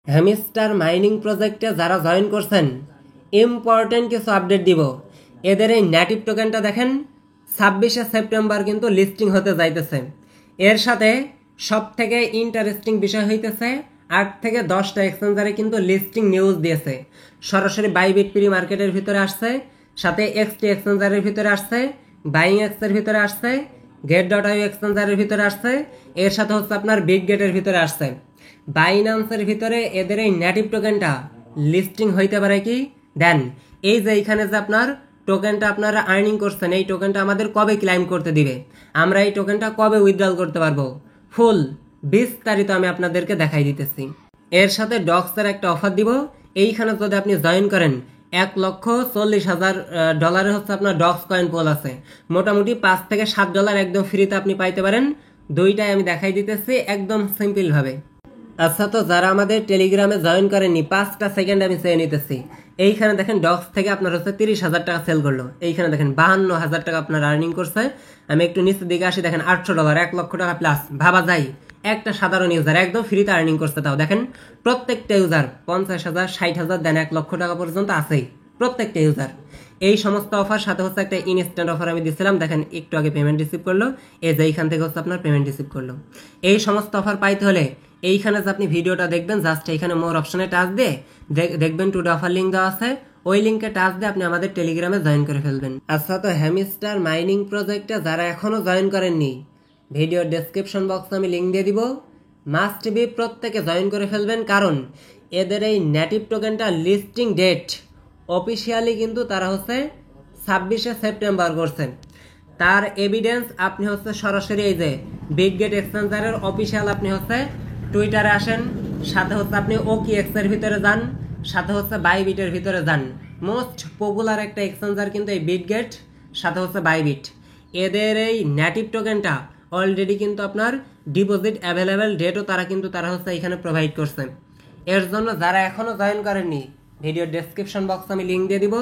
Hamster mining প্রজেক্টে যারা join করছেন ইম্পর্টেন্ট কিছু আপডেট দিব। এদের এই নেটিভ টোকেনটা দেখেন 26শে সেপ্টেম্বর কিন্তু লিস্টিং হতে যাইতেছে। এর সাথে সব থেকে ইন্টারেস্টিং বিষয় হইতেছে 8 থেকে 10টা এক্সচেঞ্জারে কিন্তু লিস্টিং নিউজ দিয়েছে। সরাসরি বাইবিট প্রি মার্কেটের ভিতরে আসছে, সাথে এক্সটি এক্সচেঞ্জারের ভিতরে আসছে, বাইং এক্সের ভিতরে আসছে, গেট.আইও এক্সচেঞ্জারের ভিতরে আসছে, এর সাথে হচ্ছে আপনার বিগ গেটের ভিতরে আসছে। বাইন্যান্সের ভিতরে এদের এই নেটিভ টোকেনটা লিস্টিং হইতে পারে কি দেন এই যে এইখানে যে আপনার টোকেনটা আপনারা আর্নিং করছেন, এই টোকেনটা আমাদের কবে ক্লাইম করতে দিবে, আমরা এই টোকেনটা কবে উইথড্রল করতে পারবো, ফুল বিস্তারিত আমি আপনাদেরকে দেখাই দিতেছি। এর সাথে ডক্সের একটা অফার দিব। এইখানে যদি আপনি জয়েন করেন $1,40,000 হচ্ছে আপনার ডক্স কয়েন পোল আছে। মোটামুটি $5 থেকে $7 একদম ফ্রিতে আপনি পাইতে পারেন। দুইটাই আমি দেখাই দিতেছি একদম সিম্পল ভাবে। আচ্ছা, তো যারা আমাদের টেলিগ্রামে জয়েন করেননি 5টা সেকেন্ড আমি চেয়ে নিতেছি। এইখানে দেখেন ডক্স থেকে আপনার হচ্ছে 30,000 টাকা সেল করলো। এইখানে দেখেন 52,000 টাকা আপনার আর্নিং করছে। আমি একটু নিচের দিকে আসি, দেখেন $800, 1 লক্ষ টাকা প্লাস। ভাবা যায় একটা সাধারণ ইউজার একদম ফ্রিতে আর্নিং করছে। তাও দেখেন প্রত্যেকটা ইউজার 50,000, 60,000 দেন 1 লক্ষ টাকা পর্যন্ত আছেই প্রত্যেকটা ইউজার। এই সমস্ত অফার সাথে হচ্ছে একটা ইনস্ট্যান্ট অফার আমি দিচ্ছিলাম, দেখেন একটু আগে পেমেন্ট রিসিভ করলো, এই যে এইখান থেকে হচ্ছে আপনার পেমেন্ট রিসিভ করলো। এই সমস্ত অফার পাইতে হলে এইখানে যে আপনি ভিডিওটা দেখবেন, জাস্ট এইখানে মোর অপশনে টাচ দিয়ে দেখবেন টুডে অফার লিঙ্ক দেওয়া আছে, ওই লিঙ্কে টাচ দিয়ে আপনি আমাদের টেলিগ্রামে জয়েন করে ফেলবেন। আচ্ছা, তো হ্যামিস্টার মাইনিং প্রজেক্টে যারা এখনো জয়েন করেননি, ভিডিও ডেসক্রিপশন বক্সে আমি লিঙ্ক দিয়ে দিব, মাস্ট বি প্রত্যেকে জয়েন করে ফেলবেন। কারণ এদের এই নেটিভ টোকেনটা লিস্টিং ডেট অফিসিয়ালি কিন্তু তারা হচ্ছে 26শে সেপ্টেম্বর করছেন। তার এভিডেন্স আপনি হচ্ছে সরাসরি এই যে বিগ গেট এক্সচেঞ্জারের অফিসিয়াল আপনি হচ্ছে টুইটারে আসেন, সাথে হচ্ছে আপনি OKX এর ভিতরে যান, সাথে হচ্ছে বাইবিটের ভিতরে যান। মোস্ট পপুলার একটা এক্সচেঞ্জার কিন্তু এই বিগ গেট, সাথে হচ্ছে বাইবিট। এদের এই নেটিভ টোকেনটা অলরেডি কিন্তু আপনার ডিপোজিট অ্যাভেলেবেল ডেটও তারা হচ্ছে এখানে প্রোভাইড করছে। এর জন্য যারা এখনো জয়েন করেননি, ভিডিও ডেসক্রিপশন বক্সে আমি লিঙ্ক দিয়ে দিব,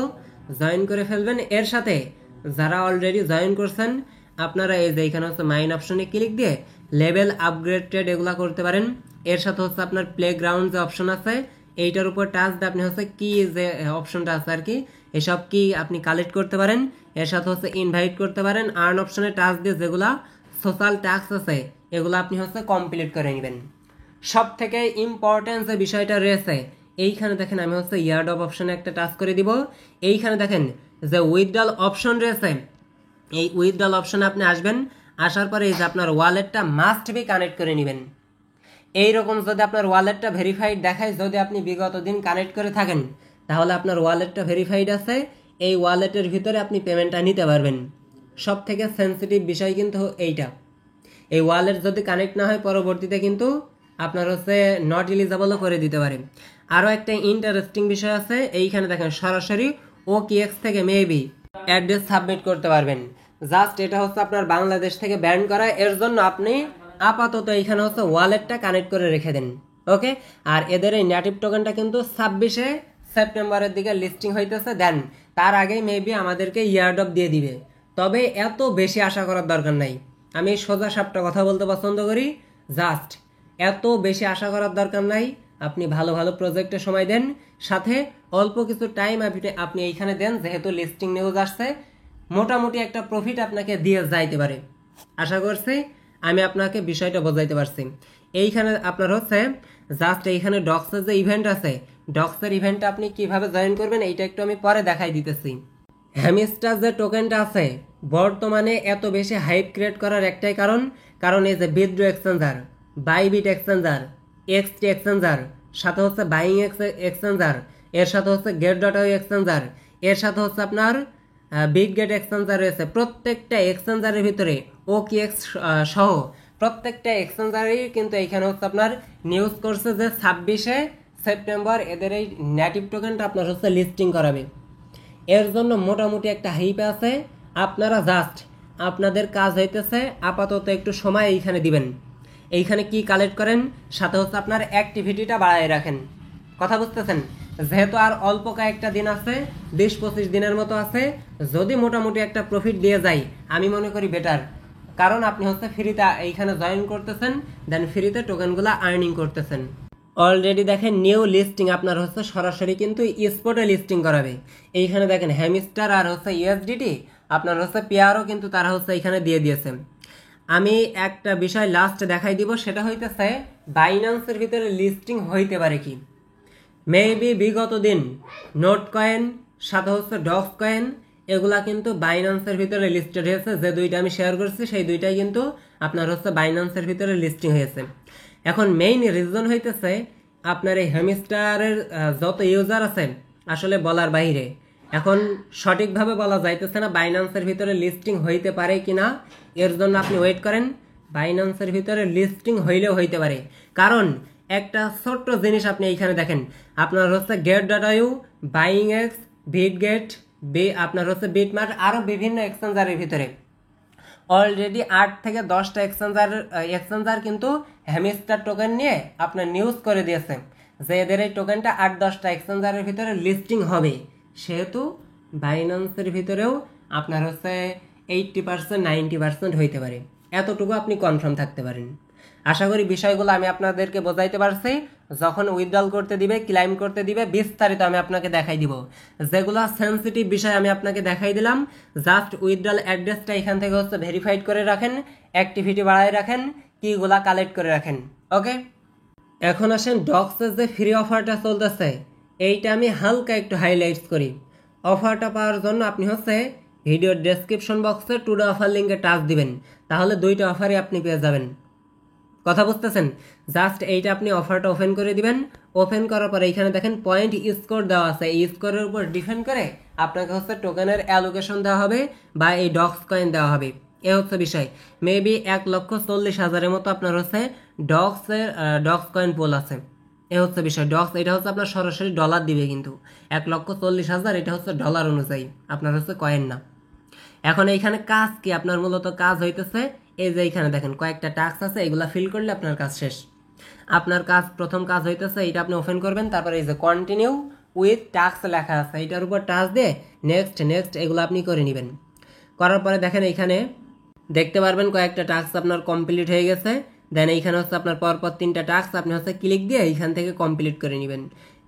জয়েন করে ফেলবেন। এর সাথে যারা অলরেডি জয়েন করছেন আপনারা এই যে এখানে হচ্ছে মাইন অপশনে ক্লিক দিয়ে লেভেল আপগ্রেডেড এগুলা করতে পারেন। এর সাথে হচ্ছে আপনার প্লে গ্রাউন্ড যে অপশন আছে এইটার উপর টাচ দিয়ে আপনি হচ্ছে কি যে অপশনটা আছে আর কি, এসব কি আপনি কালেক্ট করতে পারেন। এর সাথে হচ্ছে ইনভাইট করতে পারেন। আর্ন অপশনে টাচ দিয়ে যেগুলা সোশ্যাল ট্যাক্স আছে এগুলো আপনি হচ্ছে কমপ্লিট করে নেবেন। সব থেকে ইম্পর্টেন্ট যে বিষয়টা রয়েছে এইখানে দেখেন, আমি হচ্ছে ইয়ারডপ অপশনে একটা টাচ করে দিব। এইখানে দেখেন যে উইথড্রল অপশন রয়েছে, এই উইথড্রল অপশনে আপনি আসবেন। আসার পরে এই যে আপনার ওয়ালেটটা মাস্ট বি কানেক্ট করে নেবেন। এইরকম যদি আপনার ওয়ালেটটা ভেরিফাইড দেখায়, যদি আপনি বিগত দিন কানেক্ট করে থাকেন তাহলে আপনার ওয়ালেটটা ভেরিফাইড আছে, এই ওয়ালেটের ভিতরে আপনি পেমেন্টটা নিতে পারবেন। সব থেকে সেন্সিটিভ বিষয় কিন্তু এইটা, এই ওয়ালেট যদি কানেক্ট না হয় পরবর্তীতে কিন্তু আপনার হচ্ছে নট এলিজিবলও করে দিতে পারে। আরও একটা ইন্টারেস্টিং বিষয় আছে, এইখানে দেখেন সরাসরি OKX থেকে মেবি অ্যাড্রেস সাবমিট করতে পারবেন। জাস্ট এটা হচ্ছে আপনার বাংলাদেশ থেকে ব্যান করা, এর জন্য আপনি আপাতত এইখানে হচ্ছে ওয়ালেটটা কানেক্ট করে রেখে দেন। ওকে, আর এদের এই নেটিভ টোকেনটা কিন্তু 26শে সেপ্টেম্বরের দিকে লিস্টিং হইতেছে। দেন তার আগেই মেবি আমাদেরকে ইয়ারডপ দিয়ে দিবে, তবে এত বেশি আশা করার দরকার নাই। আমি সোজা সাপটা কথা বলতে পছন্দ করি, জাস্ট এত বেশি আশা করার দরকার নাই। আপনি ভালো ভালো প্রজেক্টে সময় দেন, সাথে অল্প কিছু টাইম আপনি এইখানে দেন, যেহেতু লিস্টিং নিউজ আসছে মোটামুটি একটা প্রফিট আপনাকে দিয়ে যাইতে পারে। আশা করছি আমি আপনাকে বিষয়টা বোঝাইতে পারছি। এইখানে আপনার হচ্ছে জাস্ট এইখানে ডক্সের যে ইভেন্ট আছে, ডক্সের ইভেন্টটা আপনি কিভাবে জয়েন করবেন এইটা একটু আমি পরে দেখাই দিতেছি। হ্যামিস্টার যে টোকেনটা আছে বর্তমানে এত বেশি হাইপ ক্রিয়েট করার একটাই কারণ এই যে বিদ্রো exchanger, Bybit exchanger, XT exchanger, সাথে হচ্ছে বাইং এক্সচেঞ্জার, এর সাথে হচ্ছে গেট.আইও এক্সচেঞ্জার, এর সাথে হচ্ছে আপনার বিগ গেট এক্সচেঞ্জার রয়েছে। প্রত্যেকটা এক্সচেঞ্জারের ভিতরে OKX সহ প্রত্যেকটা এক্সচেঞ্জারই কিন্তু এইখানে হচ্ছে আপনার নিউজ করছে যে 26শে সেপ্টেম্বর এদের এই নেটিভ টোকেনটা আপনার হচ্ছে লিস্টিং করাবে। এর জন্য মোটামুটি একটা হাইপ আছে। আপনারা জাস্ট আপনাদের কাজ হইতেছে আপাতত একটু সময় এইখানে দিবেন, এইখানে কি কালেক্ট করেন, সাথে হচ্ছে আপনার অ্যাক্টিভিটিটা বাড়ায় রাখেন। কথা বুঝতেছেন? যেহেতু আর অল্প কয়েকটা দিন আছে, 20-25 দিনের মতো আছে, যদি মোটামুটি একটা প্রফিট দিয়ে যায় আমি মনে করি বেটার। কারণ আপনি হচ্ছে ফ্রিতে এইখানে জয়েন করতেছেন, দেন ফ্রিতে টোকেনগুলো আর্নিং করতেছেন। অলরেডি দেখেন নিউ লিস্টিং আপনার হচ্ছে সরাসরি কিন্তু স্পটে লিস্টিং করাবে। এইখানে দেখেন হ্যামস্টার আর হচ্ছে ইউএসডিটি আপনার হচ্ছে পেয়ারও কিন্তু তারা হচ্ছে এখানে দিয়ে দিয়েছে। আমি একটা বিষয় লাস্ট দেখাই দিব, সেটা হইতেছে বাইন্যান্সের ভিতরে লিস্টিং হইতে পারে কি। মেবি বিগত দিন নোট কয়েন সাথে হচ্ছে ডক্স কয়েন এগুলা কিন্তু বাইন্যান্সের ভিতরে লিস্টেড হয়েছে। যে দুইটা আমি শেয়ার করছি সেই দুইটাই কিন্তু আপনার হচ্ছে বাইন্যান্সের ভিতরে লিস্টিং হয়েছে। এখন মেইন রিজন হইতেছে আপনার এই হ্যামস্টারের যত ইউজার আছে আসলে বলার বাইরে। এখন সঠিকভাবে বলা যাইতেছে না বাইন্যান্সের ভিতরে লিস্টিং হইতে পারে কিনা, এর জন্য আপনি ওয়েট করেন। বাইন্যান্সের ভিতরে লিস্টিং হইলেও হইতে পারে, কারণ একটা ছোট্ট জিনিস আপনি এইখানে দেখেন আপনার হচ্ছে get.io, বাইং এক্স, বিটগেট, আপনার হচ্ছে বিটমার্ট আরও বিভিন্ন এক্সচেঞ্জারের ভিতরে অলরেডি 8 থেকে 10টা এক্সচেঞ্জার কিন্তু হ্যামস্টার টোকেন নিয়ে আপনার নিউজ করে দিয়েছে যে এদের এই টোকেনটা 8-10টা এক্সচেঞ্জারের ভিতরে লিস্টিং হবে। সেহেতু বাইন্যান্সের ভিতরেও আপনার হচ্ছে 80% 90% হইতে পারে, এতটুকু আপনি কনফার্ম থাকতে পারেন। আশা করি বিষয়গুলো আমি আপনাদেরকে বোঝাইতে পারছি। যখন উইথড্রল করতে দিবে, ক্লাইম করতে দিবে, বিস্তারিত আমি আপনাকে দেখাই দিব। যেগুলো সেন্সিটিভ বিষয় আমি আপনাকে দেখাই দিলাম। জাস্ট উইথড্রল অ্যাড্রেসটা এখান থেকে হচ্ছে ভেরিফাইড করে রাখেন, অ্যাক্টিভিটি বাড়ায় রাখেন, কিগুলা কালেক্ট করে রাখেন। ওকে, এখন আসেন ডক্সের যে ফ্রি অফারটা চলতেছে এইটা আমি হালকা একটু হাইলাইটস করি। অফারটা পাওয়ার জন্য আপনি হচ্ছে ভিডিওর ডেসক্রিপশন বক্সে টুডে অফার লিঙ্কে টাচ দিবেন, তাহলে দুইটা অফারই আপনি পেয়ে যাবেন। কথা বুঝতেছেন? জাস্ট এইটা আপনি অফারটা ওপেন করে দিবেন। ওপেন করার পরে এইখানে দেখেন পয়েন্ট স্কোর দেওয়া আছে, এই স্কোরের উপর ডিপেন্ড করে আপনাকে হচ্ছে টোকেনের অ্যালোকেশন দেওয়া হবে বা এই ডক্স কয়েন দেওয়া হবে। এ হচ্ছে বিষয়। মেবি 1,40,000-এর মতো আপনার হচ্ছে ডক্স কয়েন পোল আছে। এ হচ্ছে বিষয়। ডক্স এটা হচ্ছে আপনার সরাসরি ডলার দিবে, কিন্তু 1,40,000 এটা হচ্ছে ডলার অনুযায়ী, আপনার হচ্ছে কয়েন না। এখন এইখানে কাজ কি, আপনার মূলত কাজ হইতেছে এই যে এইখানে দেখেন কয়েকটা টাস্ক আছে, এগুলা ফিল করলে আপনার কাজ শেষ। আপনার কাজ প্রথম কাজ হইতেছে এটা আপনি ওপেন করবেন, তারপরে এই যে কন্টিনিউ উইথ টাস্ক লেখা আছে এইটার উপর টাচ দিয়ে নেক্সট নেক্সট এগুলো আপনি করে নেবেন। করার পরে দেখেন এইখানে দেখতে পারবেন কয়েকটা টাস্ক আপনার কমপ্লিট হয়ে গেছে। দেন এইখানে হচ্ছে আপনার পরপর 3টা টাস্ক আপনি হচ্ছে ক্লিক দিয়ে এইখান থেকে কমপ্লিট করে নেবেন।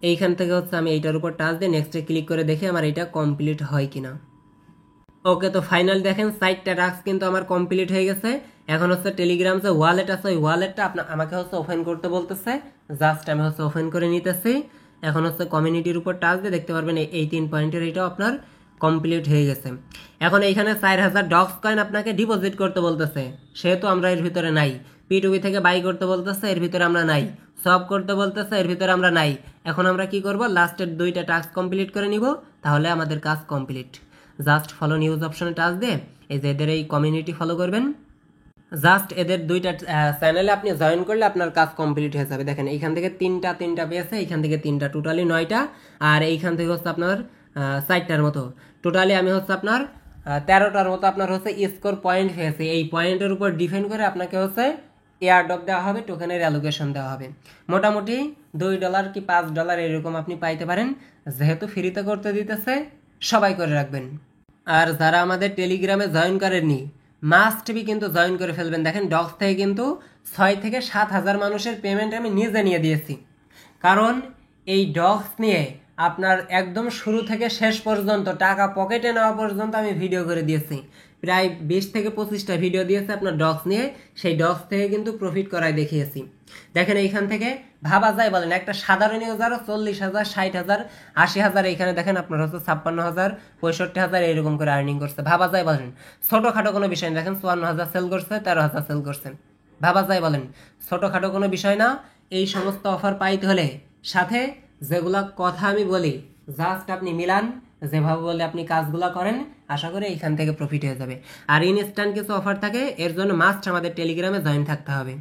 এইখান থেকে হচ্ছে আমি এইটার উপর টাচ দিয়ে নেক্সটে ক্লিক করে দেখি আমার এটা কমপ্লিট হয় কিনা। ওকে, তো ফাইনাল দেখেন 4টা টাস্ক কিন্তু আমার কমপ্লিট হয়ে গেছে। এখন হচ্ছে টেলিগ্রাম যে ওয়ালেট আছে ওই ওয়ালেটটা আমাকে হচ্ছে ওপেন করতে বলতেছে। জাস্ট আমি হচ্ছে ওপেন করে নিতেছি। এখন হচ্ছে কমিউনিটির উপর টাচ দিয়ে দেখতে পারবেন এই 3 পয়েন্টের এটাও আপনার কমপ্লিট হয়ে গেছে। এখন এইখানে 4,000 ডক্স কয়েন আপনাকে ডিপোজিট করতে বলতেছে, সেহেতু আমরা এর ভিতরে নাই। P2P থেকে বাই করতে বলতেছে, এর ভিতরে আমরা নাই। সব করতে বলতেছে, এর ভিতরে আমরা নাই। এখন আমরা কি করব, লাস্টের 2টা টাস্ক কমপ্লিট করে নিব, তাহলে আমাদের কাজ কমপ্লিট। জাস্ট ফলো নিউজ অপশনে টাচ দিয়ে এই যে এদের এই কমিউনিটি ফলো করবেন। জাস্ট এদের 2টা চ্যানেলে আপনি জয়েন করলে আপনার কাজ কমপ্লিট হয়ে যাবে। দেখেন এইখান থেকে 3টা পেয়েছে, এইখান থেকে 3টা, টোটালি 9টা, আর এইখান থেকে হচ্ছে আপনার 4টার মতো। টোটালি আমি হচ্ছে আপনার 13টার মতো আপনার হচ্ছে স্কোর পয়েন্ট হয়েছে। এই পয়েন্টের উপর ডিপেন্ড করে আপনাকে হচ্ছে এয়ারড্রপ দেওয়া হবে, টোকেনের অ্যালোকেশন দেওয়া হবে। মোটামুটি $2 কি $5 এরকম আপনি পাইতে পারেন। যেহেতু ফ্রিতে করতে দিতেছে সবাই করে রাখবেন। আর যারা আমাদের টেলিগ্রামে জয়েন করেননি মাস্ট বি কিন্তু জয়েন করে ফেলবেন। দেখেন ডক্স থেকে কিন্তু 6 থেকে 7,000 মানুষের পেমেন্ট আমি নিজে নিয়ে দিয়েছি, কারণ এই ডক্স নিয়ে আপনার একদম শুরু থেকে শেষ পর্যন্ত টাকা পকেটে নেওয়া পর্যন্ত আমি ভিডিও করে দিয়েছি। প্রায় 20 থেকে 25টা ভিডিও দিয়েছে আপনার ডক্স নিয়ে, সেই ডক্স থেকে কিন্তু প্রফিট করাই দেখিয়েছি। দেখেন এইখান থেকে ভাবা যায় বলেন একটা সাধারণ ইউজারও 40,000, 60,000, 80,000, এইখানে দেখেন আপনার হচ্ছে 56,000, 65,000 এরকম করে আর্নিং করছে। ভাবা যায় বলেন ছোটোখাটো কোনো বিষয় না। দেখেন 54,000 সেল করছে, 13,000 সেল করছে। ভাবা যায় বলেন ছোটোখাটো কোনো বিষয় না। এই সমস্ত অফার পাইতে হলে সাথে যেগুলা কথা আমি বলি জাস্ট আপনি মিলান, যেভাবে বলে আপনি কাজগুলো করেন, আশা করি এইখান থেকে প্রফিট হয়ে যাবে। আর ইনস্ট্যান্ট কিছু অফার থাকে, এর জন্য মাস্ট আমাদের টেলিগ্রামে জয়েন থাকতে হবে।